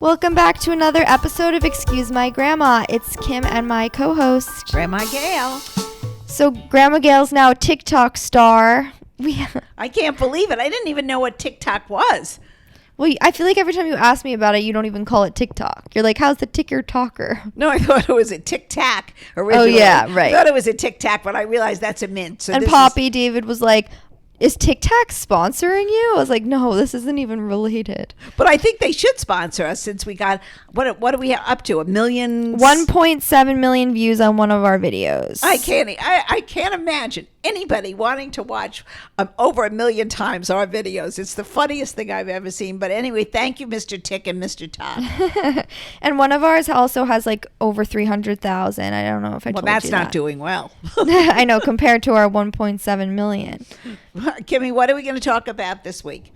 Welcome back to another episode of Excuse My Grandma. It's Kim and my co-host, Grandma Gail. So Grandma Gail's now a TikTok star. I can't believe it. I didn't even know what TikTok was. Well, I feel like every time you ask me about it, you don't even call it TikTok. You're like, how's the ticker talker? No, I thought it was a Tic Tac originally. Oh, yeah, right. I thought it was a Tic Tac, but I realized that's a mint. So and Poppy David was like, is TikTok sponsoring you? I was like, no, this isn't even related. But I think they should sponsor us since we got, what do we have up to? 1.7 million views on one of our videos. I can't imagine anybody wanting to watch over 1 million times our videos. It's the funniest thing I've ever seen. But anyway, thank you, Mr. Tick and Mr. Todd. And one of ours also has like over 300,000. I don't know if I told you that. Well, that's not doing well. I know, compared to our 1.7 million. Kimmy, what are we going to talk about this week?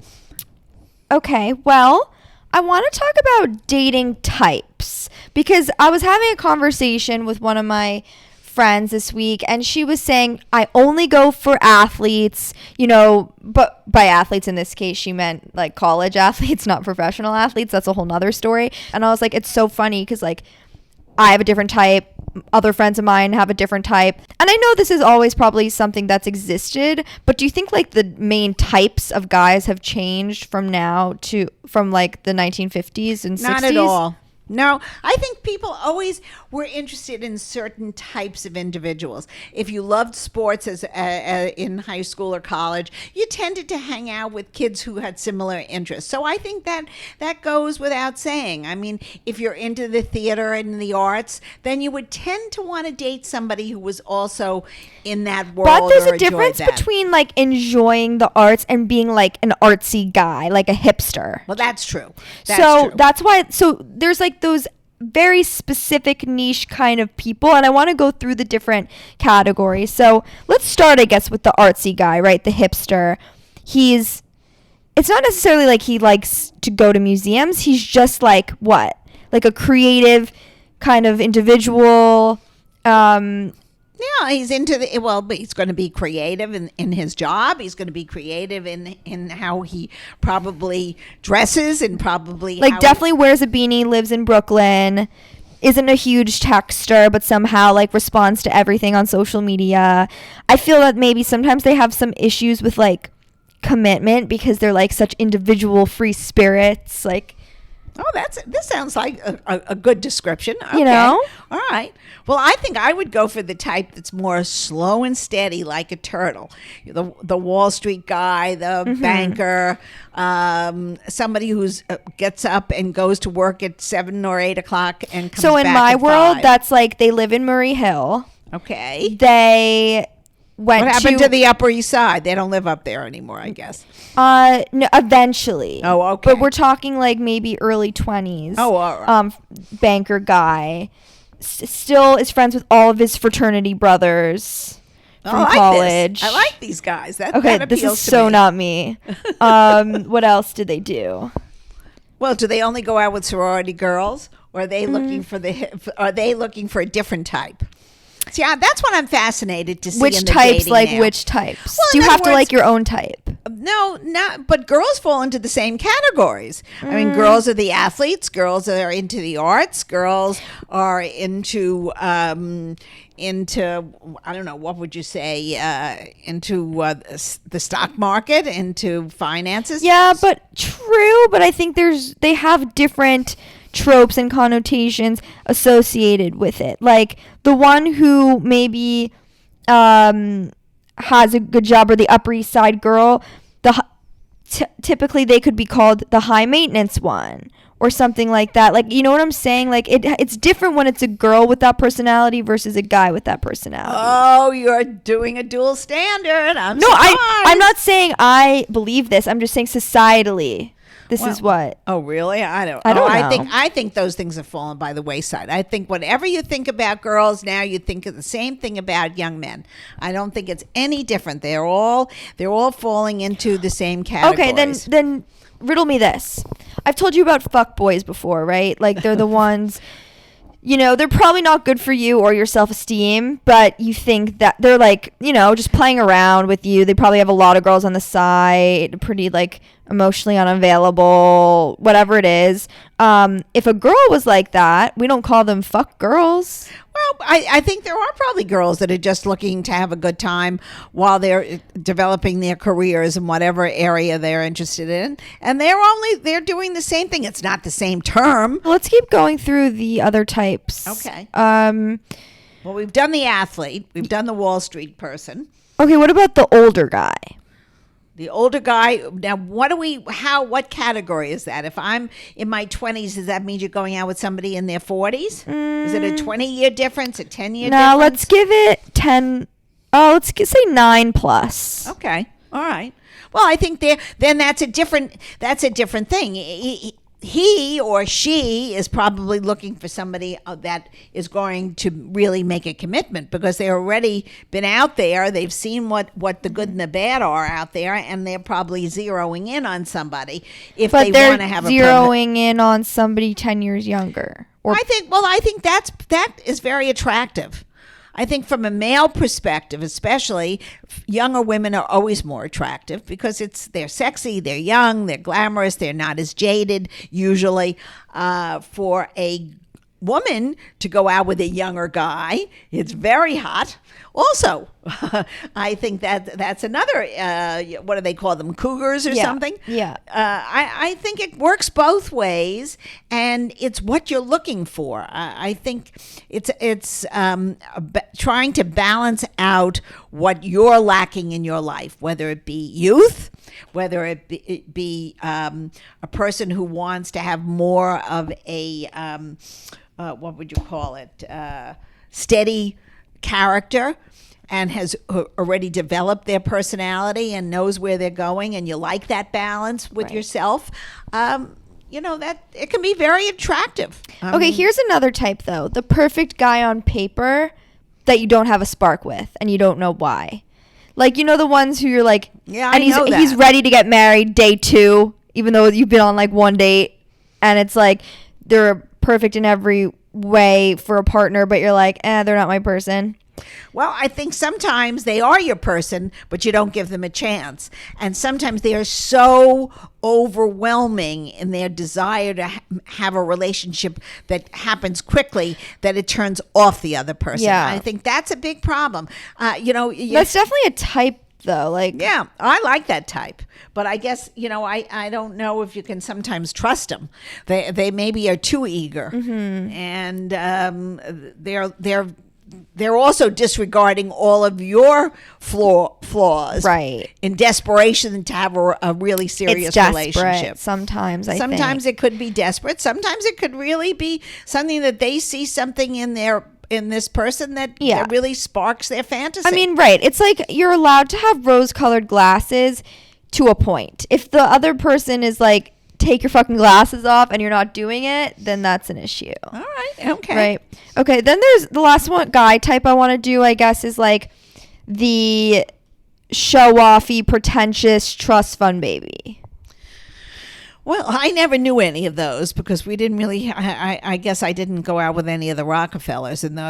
Okay, well, I want to talk about dating types because I was having a conversation with one of my friends this week and she was saying, I only go for athletes, but by athletes in this case, she meant like college athletes, not professional athletes. That's a whole nother story. And I was like, it's so funny because like I have a different type. Other friends of mine have a different type. And I know this is always probably something that's existed, but do you think like the main types of guys have changed from like the 1950s and 60s? Not at all. No, I think people always were interested in certain types of individuals. If you loved sports as in high school or college, you tended to hang out with kids who had similar interests. So I think that goes without saying. I mean, if you're into the theater and the arts, then you would tend to want to date somebody who was also in that world. But there's a difference between like enjoying the arts and being like an artsy guy, like a hipster. Well, that's true. That's why. So there's like those very specific niche kind of people, and I want to go through the different categories. So let's start, I guess, with the artsy guy, right? The hipster. It's not necessarily like he likes to go to museums. He's just like what? Like a creative kind of individual. Yeah, he's into but he's going to be creative in his job. He's going to be creative in how he probably dresses and probably like definitely wears a beanie, lives in Brooklyn, isn't a huge texter, but somehow like responds to everything on social media. I feel that maybe sometimes they have some issues with like commitment because they're like such individual free spirits. Like, oh, this sounds like a good description. Okay. All right. Well, I think I would go for the type that's more slow and steady, like a turtle. The Wall Street guy, the banker, somebody who's gets up and goes to work at 7 or 8 o'clock and comes back. So in my world, 5. that's like they live in Murray Hill. Okay. They What happened to the Upper East Side? They don't live up there anymore, I guess. No, eventually. Oh, okay. But we're talking like maybe early 20s. Oh, all right. Banker guy. Still is friends with all of his fraternity brothers from college. I like these guys. That this appeals is to so me. not me. What else did they do? Well, do they only go out with sorority girls, or are they looking for a different type? See, that's what I'm fascinated to see. Which in the types? dating Like now. which types? Well, do you in have other to like words, your own type? No, not. But girls fall into the same categories. I mean, girls are the athletes. Girls are into the arts. Girls are into I don't know, what would you say? Into the stock market, into finances. Yeah, but true. But I think they have different tropes and connotations associated with it. Like the one who maybe has a good job, or the Upper East Side girl, typically they could be called the high maintenance one or something like that. Like, you know what I'm saying? Like it's different when it's a girl with that personality versus a guy with that personality. Oh, you're doing a dual standard. I'm not saying I believe this. I'm just saying societally. This is what. Oh, really? I don't know. I think those things have fallen by the wayside. I think whatever you think about girls now, you think of the same thing about young men. I don't think it's any different. They're all falling into the same categories. Okay, then riddle me this. I've told you about fuckboys before, right? Like they're the ones they're probably not good for you or your self-esteem, but you think that they're like, just playing around with you. They probably have a lot of girls on the side, pretty like emotionally unavailable, whatever it is. If a girl was like that, we don't call them fuck girls. Well, I think there are probably girls that are just looking to have a good time while they're developing their careers in whatever area they're interested in. And they're doing the same thing. It's not the same term. Let's keep going through the other types. Okay. Well, we've done the athlete. We've done the Wall Street person. Okay, what about the older guy? The older guy. Now, what category is that? If I'm in my 20s, does that mean you're going out with somebody in their 40s? Is it a 20-year difference, a 10-year difference? No, let's give it 10. Oh, say 9+. Okay. All right. Well, I think then that's a different thing. He or she is probably looking for somebody that is going to really make a commitment, because they've already been out there. They've seen what the good and the bad are out there, and they're probably zeroing in on somebody if they want to have zeroing in on somebody 10 years younger. I think that is very attractive. I think from a male perspective, especially, younger women are always more attractive because they're sexy, they're young, they're glamorous, they're not as jaded usually. For a woman to go out with a younger guy, it's very hot. Also, I think that's another, what do they call them, cougars or something? Yeah. I think it works both ways, and it's what you're looking for. I think it's trying to balance out what you're lacking in your life, whether it be youth, whether it be a person who wants to have more of a, what would you call it, steady character, and has already developed their personality and knows where they're going, and you like that balance with yourself. That it can be very attractive. Okay, here's another type though. The perfect guy on paper that you don't have a spark with and you don't know why. Like, the ones who you're like, and he's ready to get married day 2, even though you've been on like one date, and it's like they're perfect in every way for a partner, but you're like, they're not my person. Well, I think sometimes they are your person, but you don't give them a chance. And sometimes they are so overwhelming in their desire to have a relationship that happens quickly that it turns off the other person. Yeah. I think that's a big problem. That's definitely a type though. Like, yeah, I like that type, but I guess, I don't know if you can sometimes trust them. They maybe are too eager, and they're also disregarding all of your flaws, right? In desperation to have a really serious relationship. Sometimes it could be desperate. Sometimes it could really be something that they see something in this person that really sparks their fantasy. I mean, right. It's like you're allowed to have rose-colored glasses to a point. If the other person is like, take your fucking glasses off and you're not doing it, then that's an issue. All right. Okay. Right. Okay. Then there's the last one, guy type I want to do, I guess, is like the show-offy, pretentious, trust fund baby. Well, I never knew any of those because we didn't really. I guess I didn't go out with any of the Rockefellers in the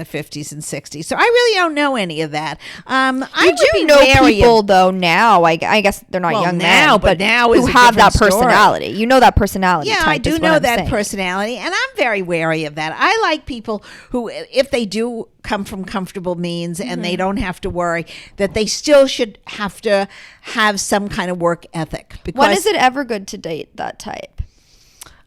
50s and 60s, so I really don't know any of that. I do know people though now. I guess they're not young now, but now who have that personality. Story. You know that personality. Yeah, type I do is know what I'm that saying. personality, and I'm very wary of that. I like people who, if they do come from comfortable means and they don't have to worry, that they still should have to have some kind of work ethic. Because when is it ever good to date that type?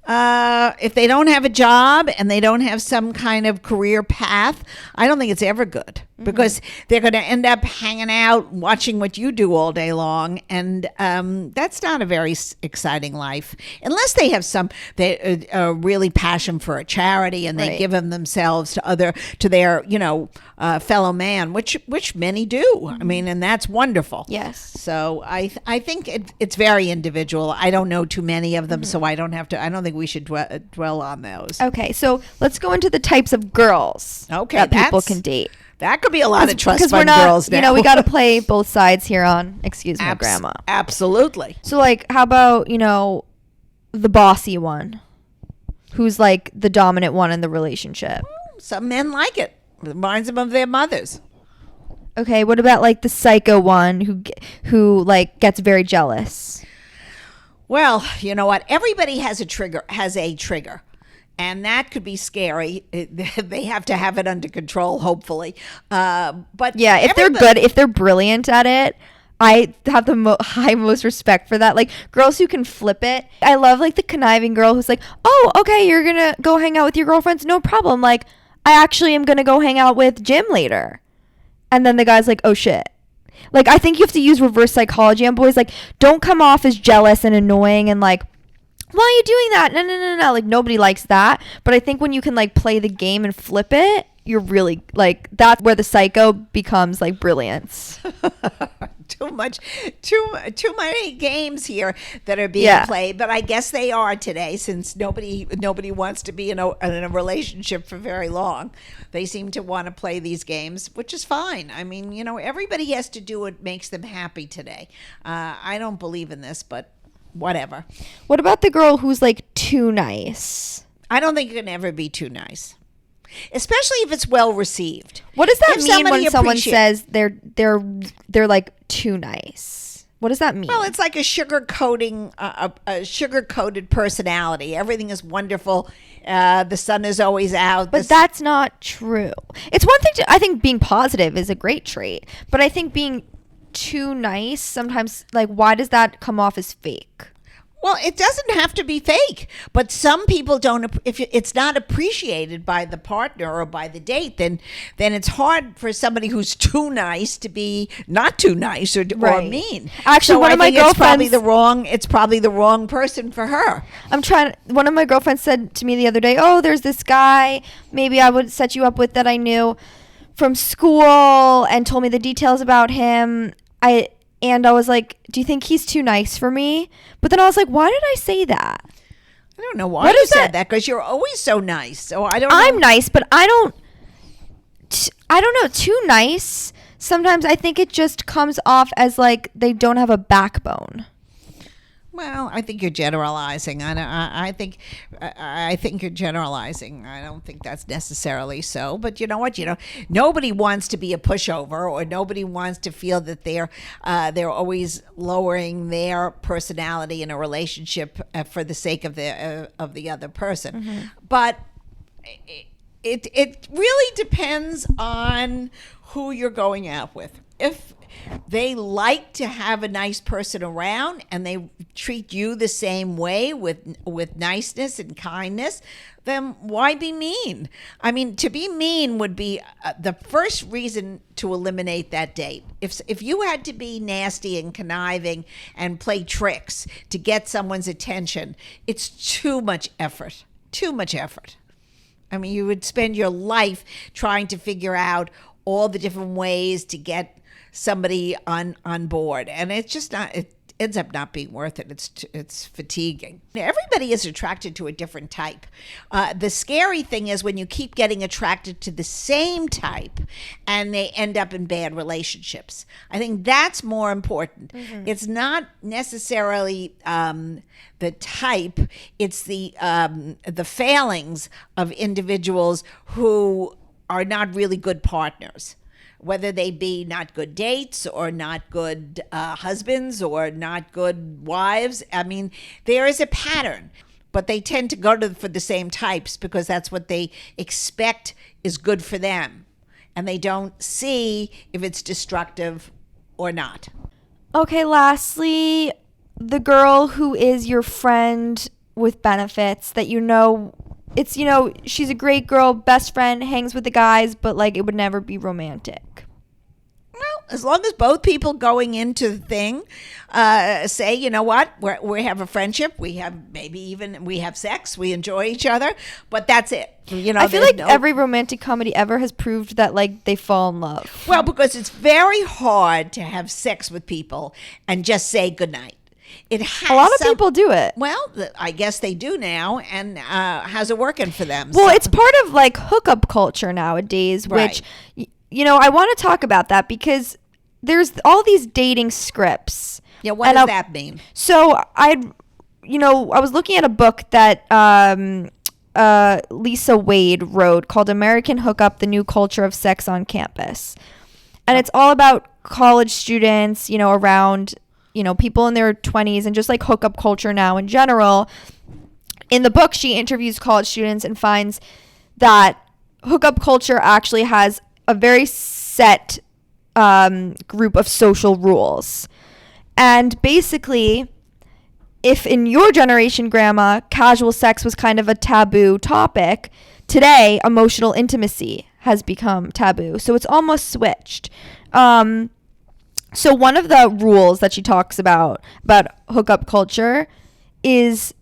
If they don't have a job and they don't have some kind of career path, I don't think it's ever good, because they're going to end up hanging out watching what you do all day long, and that's not a very exciting life unless they have really passion for a charity and they give themselves to their fellow man, which many do. I mean, and that's wonderful. Yes. So I think it's very individual. I don't know too many of them, so I don't think we should dwell on those. Okay, so let's go into the types of girls that people can date. That could be a lot of trust fund girls now. We got to play both sides here on Excuse Me, Grandma. Absolutely. So, like, how about, the bossy one? who's like the dominant one in the relationship. Some men like it. It reminds them of their mothers. Okay, what about like the psycho one who like gets very jealous? Well, you know what? Everybody has a trigger, and that could be scary. They have to have it under control, hopefully. But yeah, if they're good, if they're brilliant at it, I have the most respect for that. Like girls who can flip it. I love like the conniving girl who's like, oh, okay, you're gonna go hang out with your girlfriends, no problem. Like I actually am gonna go hang out with Jim later, and then the guy's like, oh shit. Like, I think you have to use reverse psychology on boys. Like, don't come off as jealous and annoying and like, why are you doing that? No. Like, nobody likes that. But I think when you can like play the game and flip it, you're really like, that's where the psycho becomes like brilliance. Too many games here that are being played, but I guess they are today, since nobody wants to be in a relationship for very long. They seem to want to play these games, which is fine. I mean, everybody has to do what makes them happy today. I don't believe in this, but whatever. What about the girl who's like too nice? I don't think you can ever be too nice, especially if it's well received. What does that mean when someone says they're like too nice? What does that mean? Well, it's like a sugar-coated personality. Everything is wonderful. The sun is always out. But that's not true. It's one thing I think being positive is a great trait, but I think being too nice sometimes, like, why does that come off as fake? Well, it doesn't have to be fake, but some people don't. If it's not appreciated by the partner or by the date, then it's hard for somebody who's too nice to be not too nice or mean. Actually, one of my girlfriends, it's probably the wrong person for her. One of my girlfriends said to me the other day, "Oh, there's this guy. Maybe I would set you up with that I knew from school," and told me the details about him. And I was like, do you think he's too nice for me? But then I was like, why did I say that? I don't know why you said that, because you're always so nice. So I don't know. I'm nice, but I don't know. Too nice. Sometimes I think it just comes off as like they don't have a backbone. Well, I think you're generalizing. I think you're generalizing. I don't think that's necessarily so. But you know what? Nobody wants to be a pushover, or nobody wants to feel that they're always lowering their personality in a relationship for the sake of the other person. Mm-hmm. But it really depends on who you're going out with. If they like to have a nice person around and they treat you the same way with niceness and kindness, then why be mean? I mean, to be mean would be the first reason to eliminate that date. If you had to be nasty and conniving and play tricks to get someone's attention, it's too much effort. Too much effort. I mean, you would spend your life trying to figure out all the different ways to get somebody on board, and it's just not. It ends up not being worth it. It's fatiguing. Everybody is attracted to a different type. The scary thing is when you keep getting attracted to the same type, and they end up in bad relationships. I think that's more important. Mm-hmm. It's not necessarily the type. It's the failings of individuals who are not really good partners. Whether they be not good dates or not good husbands or not good wives. I mean, there is a pattern, but they tend to go for the same types because that's what they expect is good for them. And they don't see if it's destructive or not. Okay, lastly, the girl who is your friend with benefits that it's, she's a great girl, best friend, hangs with the guys, but like it would never be romantic. Well, as long as both people going into the thing say, you know what, we have a friendship, we have sex, we enjoy each other, but that's it. I feel like every romantic comedy ever has proved that like they fall in love. Well, because it's very hard to have sex with people and just say goodnight. A lot of people do it. Well, I guess they do now, and how's it working for them? Well, it's part of like hookup culture nowadays, right. Which, I want to talk about that because there's all these dating scripts. Yeah, what does that mean? So I was looking at a book that Lisa Wade wrote called American Hookup, The New Culture of Sex on Campus. And it's all about college students, around, people in their 20s and just like hookup culture now in general. In the book, she interviews college students and finds that hookup culture actually has a very set group of social rules. And basically, if in your generation, Grandma, casual sex was kind of a taboo topic, today, emotional intimacy has become taboo. So it's almost switched. So one of the rules that she talks about hookup culture is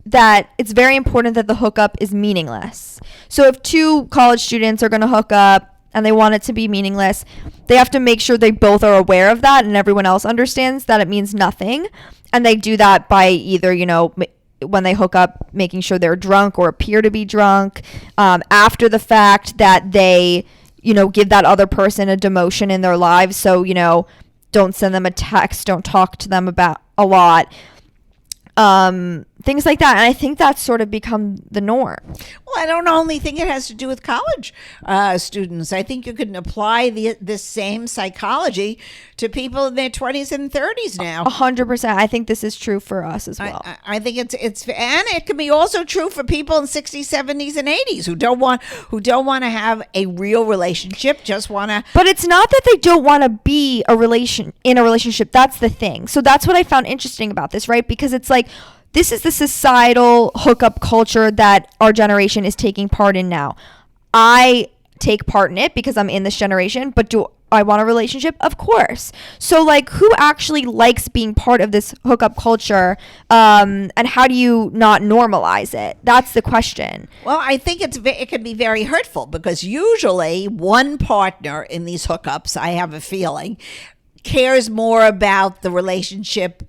that it's very important that the hookup is meaningless. So if two college students are going to hook up and they want it to be meaningless, they have to make sure they both are aware of that and everyone else understands that it means nothing. And they do that by either, when they hook up, making sure they're drunk or appear to be drunk. After the fact, that they, give that other person a demotion in their lives. So, don't send them a text, don't talk to them about a lot. Things like that. And I think that's sort of become the norm. Well, I don't only think it has to do with college students. I think you can apply this same psychology to people in their 20s and 30s now. 100%. I think this is true for us as well. I think it's and it can be also true for people in 60s, 70s, and 80s who don't want to have a real relationship, just want to. But it's not that they don't want to be in a relationship. That's the thing. So that's what I found interesting about this, right? Because it's like, this is the societal hookup culture that our generation is taking part in now. I take part in it because I'm in this generation, but do I want a relationship? Of course. So like, who actually likes being part of this hookup culture? And how do you not normalize it? That's the question. Well, I think it can be very hurtful because usually one partner in these hookups, I have a feeling, cares more about the relationship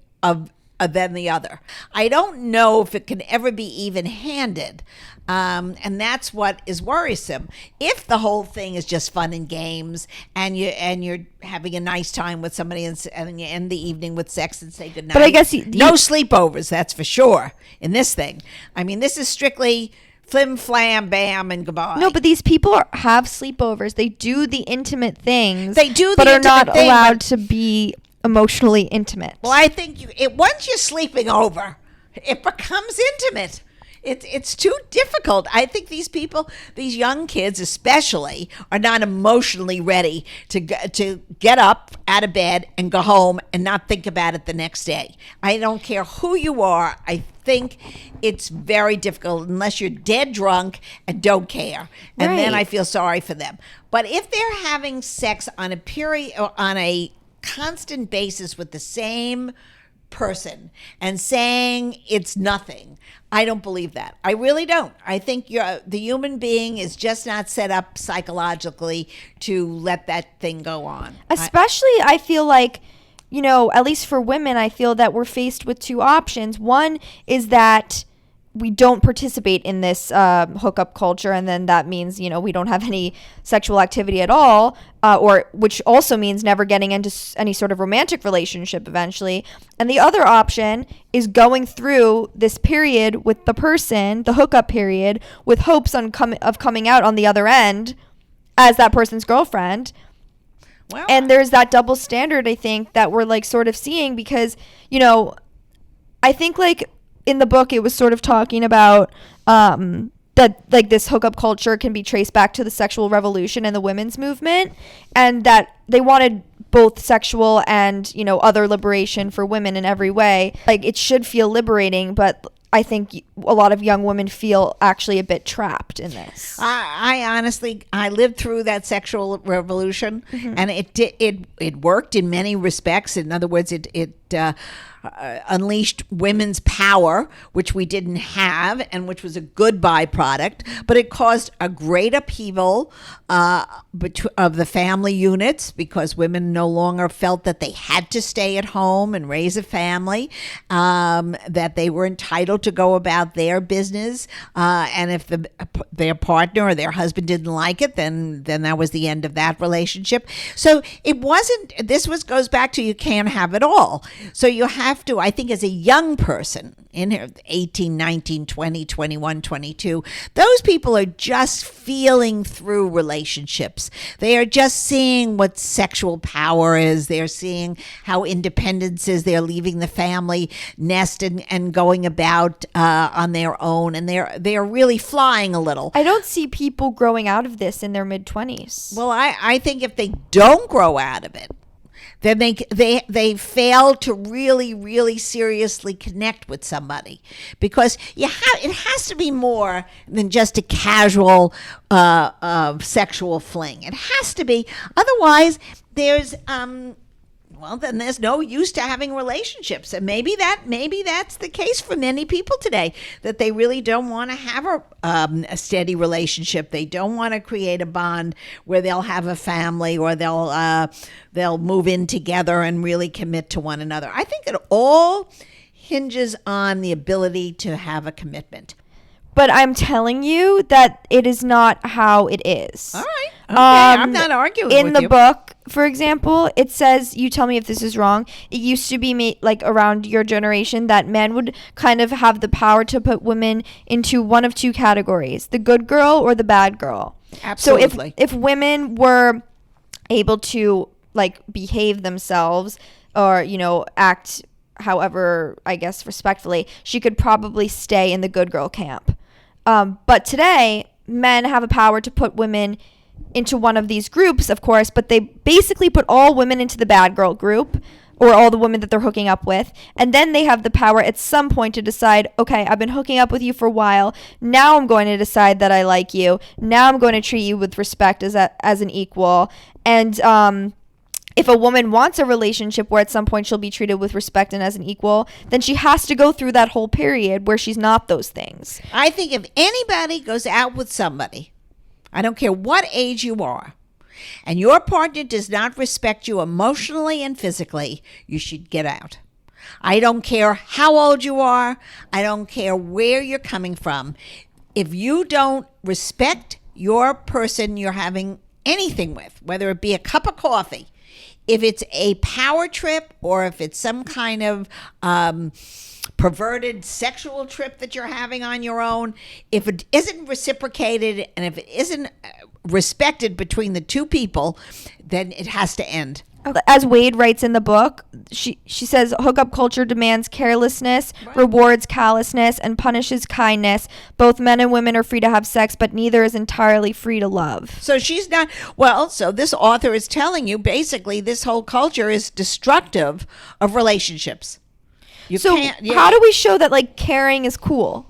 than the other. I don't know if it can ever be even-handed, and that's what is worrisome. If the whole thing is just fun and games, and you're having a nice time with somebody, and you end the evening with sex and say goodnight. But I guess no sleepovers. That's for sure in this thing. I mean, this is strictly flim flam bam and goodbye. No, but these people have sleepovers. They do the intimate things. They do, but are not thing, allowed to be emotionally intimate. Well, I think once you're sleeping over, it becomes intimate. It's too difficult. I think these people, these young kids especially, are not emotionally ready to get up out of bed and go home and not think about it the next day. I don't care who you are. I think it's very difficult unless you're dead drunk and don't care. And then I feel sorry for them. But if they're having sex on a constant basis with the same person and saying it's nothing, I don't believe that. I really don't. I think the human being is just not set up psychologically to let that thing go on. Especially, I feel like, at least for women, I feel that we're faced with two options. One is that we don't participate in this hookup culture, and then that means, we don't have any sexual activity at all, which also means never getting into any sort of romantic relationship eventually. And the other option is going through this period with the person, the hookup period, with hopes of coming out on the other end as that person's girlfriend. Well, and there's that double standard, I think, that we're like sort of seeing because, I think like, in the book, it was sort of talking about that like this hookup culture can be traced back to the sexual revolution and the women's movement, and that they wanted both sexual and, other liberation for women in every way. Like, it should feel liberating, but I think a lot of young women feel actually a bit trapped in this. I honestly, I lived through that sexual revolution, and it worked in many respects. In other words, it unleashed women's power, which we didn't have, and which was a good byproduct. But it caused a great upheaval of the family units because women no longer felt that they had to stay at home and raise a family, that they were entitled to go about their business, and if their partner or their husband didn't like it, then that was the end of that relationship. So it wasn't. This goes back to you can't have it all. So you have to, I think, as a young person in here, 18, 19, 20, 21, 22, those people are just feeling through relationships. They are just seeing what sexual power is. They're seeing how independence is. They're leaving the family nest and going about on their own. And they're really flying a little. I don't see people growing out of this in their mid-20s. Well, I think if they don't grow out of it, then they fail to really seriously connect with somebody, because it has to be more than just a casual sexual fling. It has to be, otherwise then there's no use to having relationships. And maybe that's the case for many people today, that they really don't want to have a steady relationship. They don't want to create a bond where they'll have a family, or they'll move in together and really commit to one another. I think it all hinges on the ability to have a commitment. But I'm telling you that it is not how it is. All right. Okay. I'm not arguing with you. In the book, for example, it says, you tell me if this is wrong, it used to be like around your generation that men would kind of have the power to put women into one of two categories, the good girl or the bad girl. Absolutely. So if women were able to like behave themselves, or, act however, I guess, respectfully, she could probably stay in the good girl camp. But today, men have a power to put women into one of these groups, of course, but they basically put all women into the bad girl group, or all the women that they're hooking up with. And then they have the power at some point to decide, okay, I've been hooking up with you for a while. Now I'm going to decide that I like you. Now I'm going to treat you with respect as an equal. And if a woman wants a relationship where at some point she'll be treated with respect and as an equal, then she has to go through that whole period where she's not those things. I think if anybody goes out with somebody, I don't care what age you are, and your partner does not respect you emotionally and physically, you should get out. I don't care how old you are. I don't care where you're coming from. If you don't respect your person you're having anything with, whether it be a cup of coffee, if it's a power trip, or if it's some kind of perverted sexual trip that you're having on your own, if it isn't reciprocated and if it isn't respected between the two people, then it has to end. As Wade writes in the book, she says, hookup culture demands carelessness, rewards callousness, and punishes kindness. Both men and women are free to have sex, but neither is entirely free to love. So she's not, so this author is telling you basically this whole culture is destructive of relationships. How do we show that like caring is cool?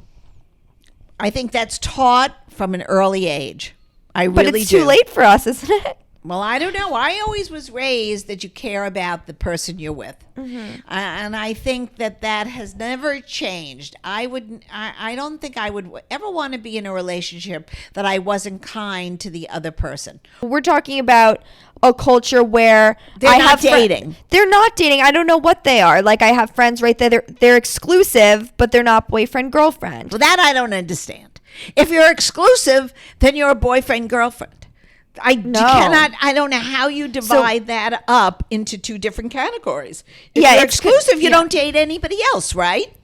I think that's taught from an early age. But it's too late for us, isn't it? Well, I don't know. I always was raised that you care about the person you're with. Mm-hmm. And I think that has never changed. I don't think I would ever want to be in a relationship that I wasn't kind to the other person. We're talking about a culture where they're not dating. They're not dating. I don't know what they are. Like, I have friends right there. They're exclusive, but they're not boyfriend, girlfriend. Well, that I don't understand. If you're exclusive, then you're a boyfriend, girlfriend. I don't know how you divide that up into two different categories. If you're exclusive, you don't date anybody else, right?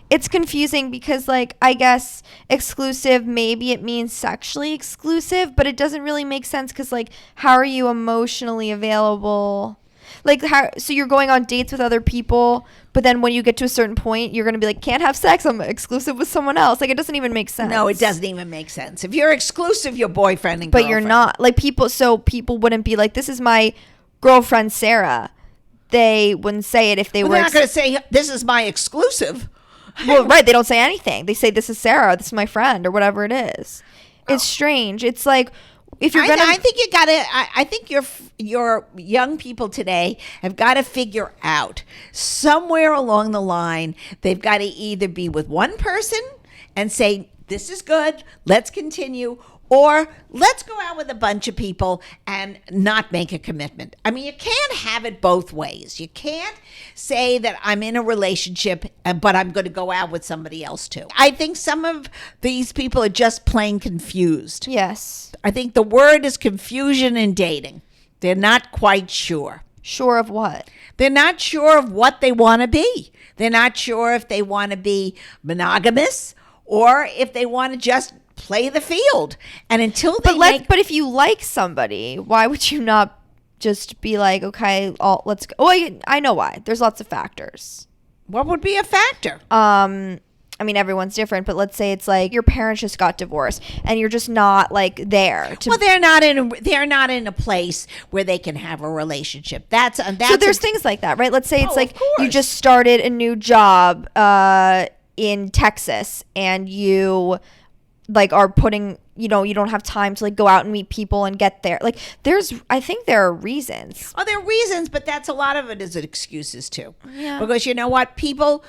It's confusing because, like, I guess exclusive, maybe it means sexually exclusive, but it doesn't really make sense because, like, how are you emotionally available? Like, so you're going on dates with other people, but then when you get to a certain point, you're going to be like, can't have sex, I'm exclusive with someone else. Like, it doesn't even make sense. No, it doesn't even make sense. If you're exclusive, you're boyfriend and girlfriend. But you're not. Like, people wouldn't be like, this is my girlfriend, Sarah. They wouldn't say it if they were. They're not going to say, this is my exclusive. Well, right. They don't say anything. They say, this is Sarah, this is my friend, or whatever it is. It's strange. It's like, if you're gonna, I think you gotta. I think your young people today have got to figure out somewhere along the line they've got to either be with one person and say this is good, let's continue, or let's go out with a bunch of people and not make a commitment. I mean, you can't have it both ways. You can't say that I'm in a relationship, but I'm going to go out with somebody else too. I think some of these people are just plain confused. Yes. I think the word is confusion in dating. They're not quite sure. Sure of what? They're not sure of what they want to be. They're not sure if they want to be monogamous or if they want to just play the field. And until they But if you like somebody, why would you not just be like, okay, let's go? Oh, I know why. There's lots of factors. What would be a factor? I mean, everyone's different, but let's say it's like your parents just got divorced and you're just not like there. Well, they're not in a place where they can have a relationship. So there's things like that, right? Let's say it's like of course. you just started a new job in Texas and you like are putting, you don't have time to like go out and meet people and get there. Like I think there are reasons. Oh, there are reasons, but a lot of it is excuses too. Yeah. Because you know what? People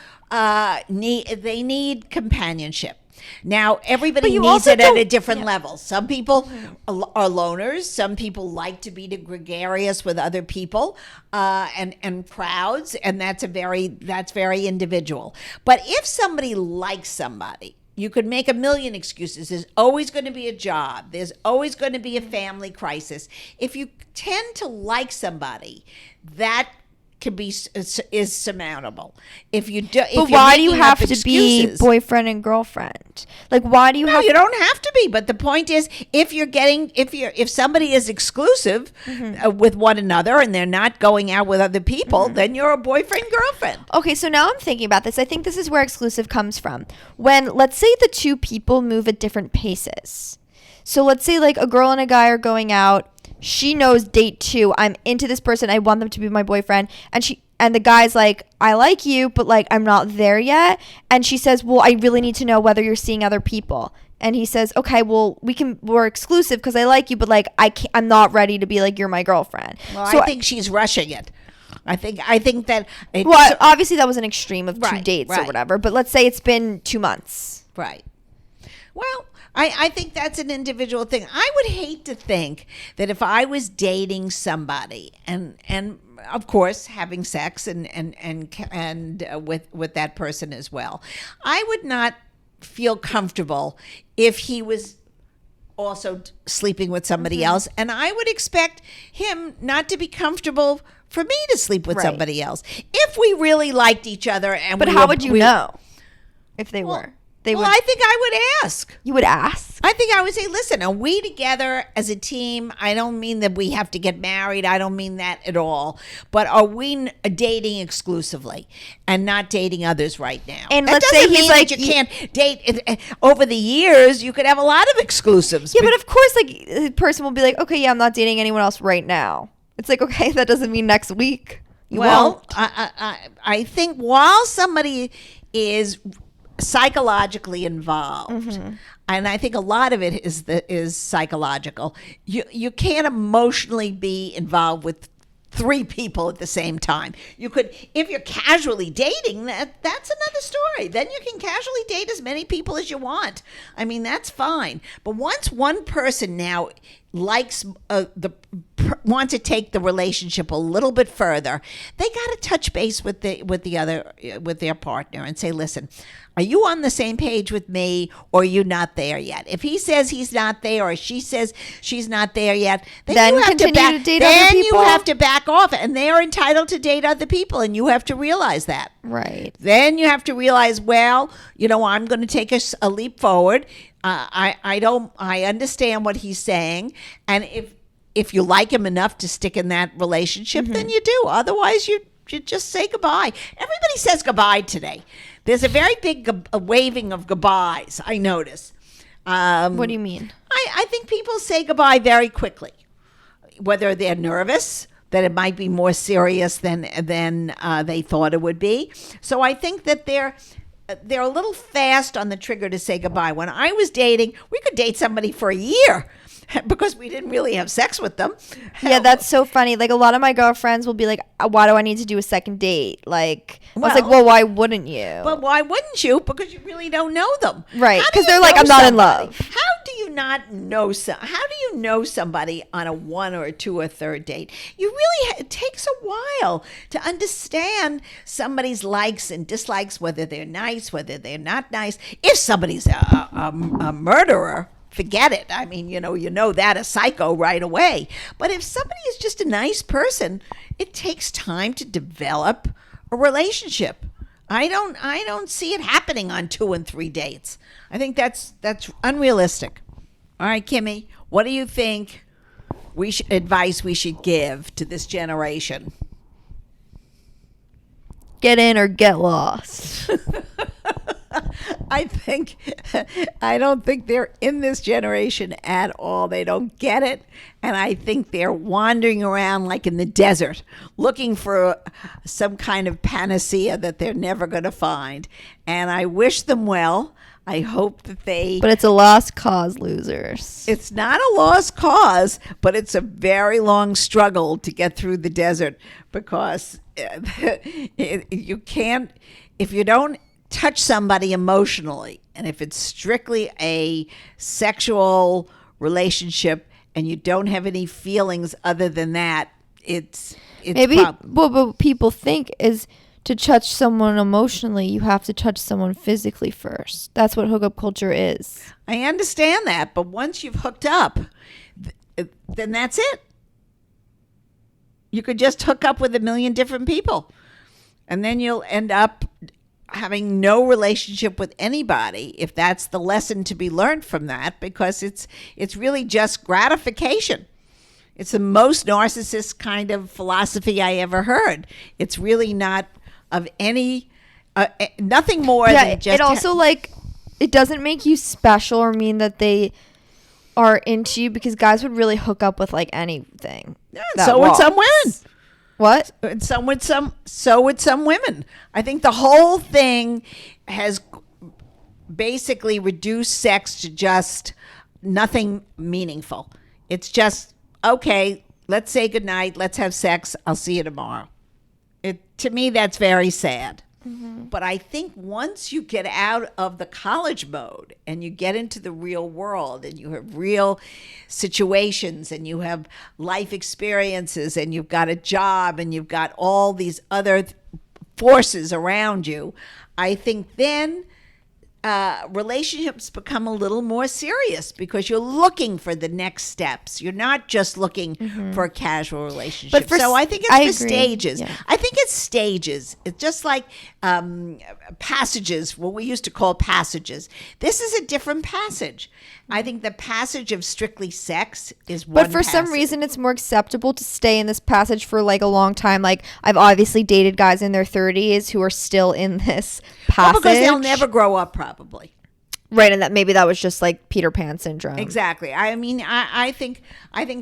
need companionship. Now, everybody needs it at a different level. Some people are loners. Some people like to be gregarious with other people and crowds, and that's very individual. But if somebody likes somebody, you could make a million excuses. There's always going to be a job. There's always going to be a family crisis. If you tend to like somebody, that is surmountable. But why do you have to be boyfriend and girlfriend? Like, why do you have? You don't have to be. But the point is, if somebody is exclusive with one another and they're not going out with other people, then you're a boyfriend girlfriend. Okay, so now I'm thinking about this. I think this is where exclusive comes from. When let's say the two people move at different paces. So let's say like a girl and a guy are going out. She knows date 2. I'm into this person. I want them to be my boyfriend. And the guy's like, I like you, but like I'm not there yet. And she says, well, I really need to know whether you're seeing other people. And he says, okay, well, we're exclusive because I like you, but like I'm not ready to be like you're my girlfriend. Well, so I think she's rushing it. I think that. Obviously that was an extreme of 2 dates or whatever. But let's say it's been 2 months. Right. Well, I think that's an individual thing. I would hate to think that if I was dating somebody and of course having sex and with that person as well, I would not feel comfortable if he was also sleeping with somebody else, and I would expect him not to be comfortable for me to sleep with somebody else if we really liked each other. But how would you know if they were? I think I would ask. You would ask? I think I would say, listen, are we together as a team? I don't mean that we have to get married. I don't mean that at all. But are we dating exclusively and not dating others right now? And let's say he's like, you can't date. Over the years, you could have a lot of exclusives. Yeah, but of course, like, the person will be like, okay, yeah, I'm not dating anyone else right now. It's like, okay, that doesn't mean next week. I think while somebody is psychologically involved, and I think a lot of it is psychological. You can't emotionally be involved with 3 people at the same time. You could, if you're casually dating, that's another story. Then you can casually date as many people as you want. I mean, that's fine. But once one person now likes want to take the relationship a little bit further, they got to touch base with their partner and say, listen, are you on the same page with me, or are you not there yet? If he says he's not there, or she says she's not there yet, then you have to date other people. You have to back off, and they are entitled to date other people, and you have to realize that. Right. Then you have to realize, well, I'm going to take a leap forward. I understand what he's saying, and if you like him enough to stick in that relationship, then you do. Otherwise, you just say goodbye. Everybody says goodbye today. There's a very big waving of goodbyes, I notice. What do you mean? I think people say goodbye very quickly, whether they're nervous that it might be more serious than they thought it would be. So I think that they're a little fast on the trigger to say goodbye. When I was dating, we could date somebody for a year because we didn't really have sex with them. Yeah, that's so funny. Like, a lot of my girlfriends will be like, why do I need to do a second date? Like, I was like, well, why wouldn't you? But why wouldn't you? Because you really don't know them. Right, because they're like, I'm not in love. How do you not know how do you know somebody on a 1 or a 2 or 3rd date? You really, it takes a while to understand somebody's likes and dislikes, whether they're nice, whether they're not nice. If somebody's a murderer, forget it. I mean, you know that a psycho right away. But if somebody is just a nice person, it takes time to develop a relationship. I don't see it happening on 2 and 3 dates. I think that's unrealistic. All right, Kimmy, what do you think advice we should give to this generation? Get in or get lost. I don't think they're in this generation at all. They don't get it. And I think they're wandering around like in the desert looking for some kind of panacea that they're never going to find. And I wish them well. I hope that But it's a lost cause, losers. It's not a lost cause, but it's a very long struggle to get through the desert because you can't, if you don't touch somebody emotionally, and if it's strictly a sexual relationship and you don't have any feelings other than that, it's maybe what people think is to touch someone emotionally, you have to touch someone physically first. That's what hookup culture is. I understand that, but once you've hooked up, then that's it. You could just hook up with a million different people, and then you'll end up having no relationship with anybody, if that's the lesson to be learned from that, because it's really just gratification. It's the most narcissist kind of philosophy I ever heard. It's really not of any nothing more than just it also it doesn't make you special or mean that they are into you, because guys would really hook up with like anything. Yeah, so would some women. What? And so would some women. I think the whole thing has basically reduced sex to just nothing meaningful. It's just, okay, let's say goodnight, let's have sex, I'll see you tomorrow. To me, that's very sad. Mm-hmm. But I think once you get out of the college mode and you get into the real world and you have real situations and you have life experiences and you've got a job and you've got all these other forces around you, I think then relationships become a little more serious because you're looking for the next steps. You're not just looking for a casual relationship. So I think it's stages. Yeah. I think it's stages. It's just like passages, what we used to call passages. This is a different passage. I think the passage of strictly sex is one But for some reason, it's more acceptable to stay in this passage for like a long time. Like, I've obviously dated guys in their 30s who are still in this passage. Well, because they'll never grow up, probably. Right, and that maybe that was just like Peter Pan syndrome. Exactly. I mean, I think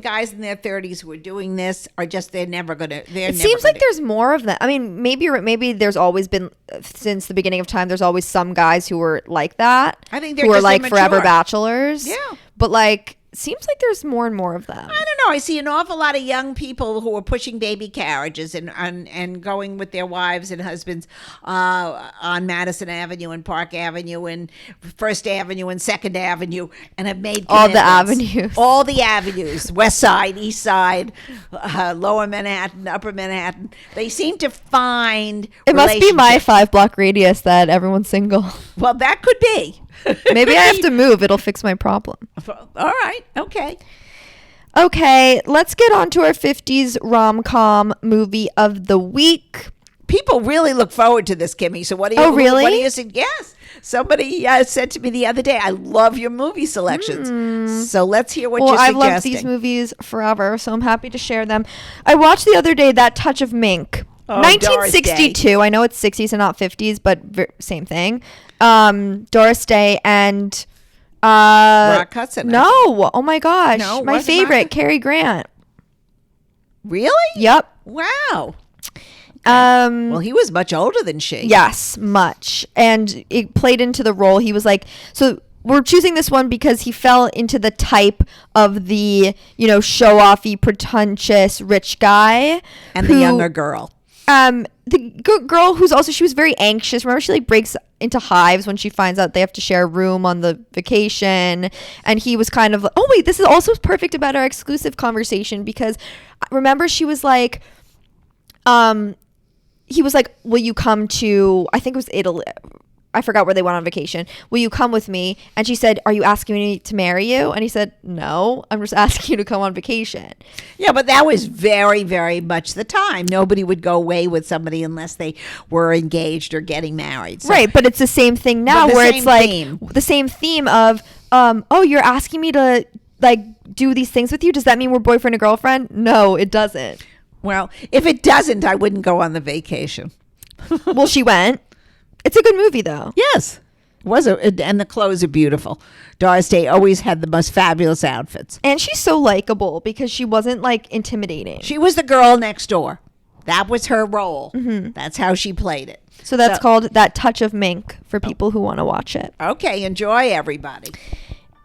guys in their 30s who are doing this are just, they're never going to. It seems like there's more of them. I mean, maybe there's always been, since the beginning of time, there's always some guys who were like that. I think they're who just are like immature. forever bachelors. Yeah. But like, seems like there's more and more of them. I don't know. I see an awful lot of young people who are pushing baby carriages and going with their wives and husbands on Madison Avenue and Park Avenue and First Avenue and Second Avenue, and have made all the avenues. All the avenues. West Side, East Side, Lower Manhattan, Upper Manhattan. They seem to find it must be my 5-block radius that everyone's single. Well, that could be. Maybe I have to move. It'll fix my problem. All right. Okay. Okay, let's get on to our 50s rom-com movie of the week. People really look forward to this, Kimmy. So what do you? Oh, really? What do you think? Yes. Somebody said to me the other day, "I love your movie selections." So let's hear what you're suggesting. I've loved these movies forever, so I'm happy to share them. I watched the other day That Touch of Mink. 1962. I know it's 60s and not 50s, but same thing. Doris Day and Rock Hudson. No, oh my gosh, no, my favorite, Cary Grant. Really? Yep. Wow. Okay. Well, he was much older than she. Yes, much, and it played into the role. He was like, so we're choosing this one because he fell into the type of the, show-offy, pretentious rich guy and the younger girl. The girl who's also, she was very anxious. Remember, she like breaks into hives when she finds out they have to share a room on the vacation. And he was kind of like, oh wait, this is also perfect about our exclusive conversation, because remember she was like, he was like, will you come to, I think it was Italy. I forgot where they went on vacation. Will you come with me? And she said, are you asking me to marry you? And he said, no, I'm just asking you to come on vacation. Yeah, but that was very, very much the time. Nobody would go away with somebody unless they were engaged or getting married. So, right, but it's the same thing now, where it's like the same theme of, oh, you're asking me to like do these things with you? Does that mean we're boyfriend and girlfriend? No, it doesn't. Well, if it doesn't, I wouldn't go on the vacation. Well, she went. It's a good movie, though. Yes. And the clothes are beautiful. Doris Day always had the most fabulous outfits. And she's so likable because she wasn't like intimidating. She was the girl next door. That was her role. Mm-hmm. That's how she played it. So that's called That Touch of Mink for people who want to watch it. Okay, enjoy, everybody.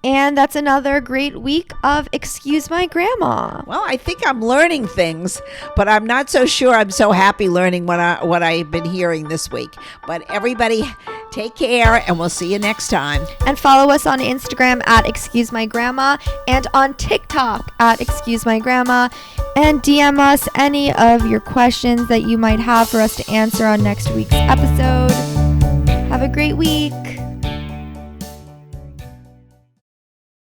And that's another great week of Excuse My Grandma. Well, I think I'm learning things, but I'm not so sure I'm so happy learning what I've been hearing this week. But everybody, take care, and we'll see you next time. And follow us on Instagram at Excuse My Grandma and on TikTok at Excuse My Grandma. And DM us any of your questions that you might have for us to answer on next week's episode. Have a great week.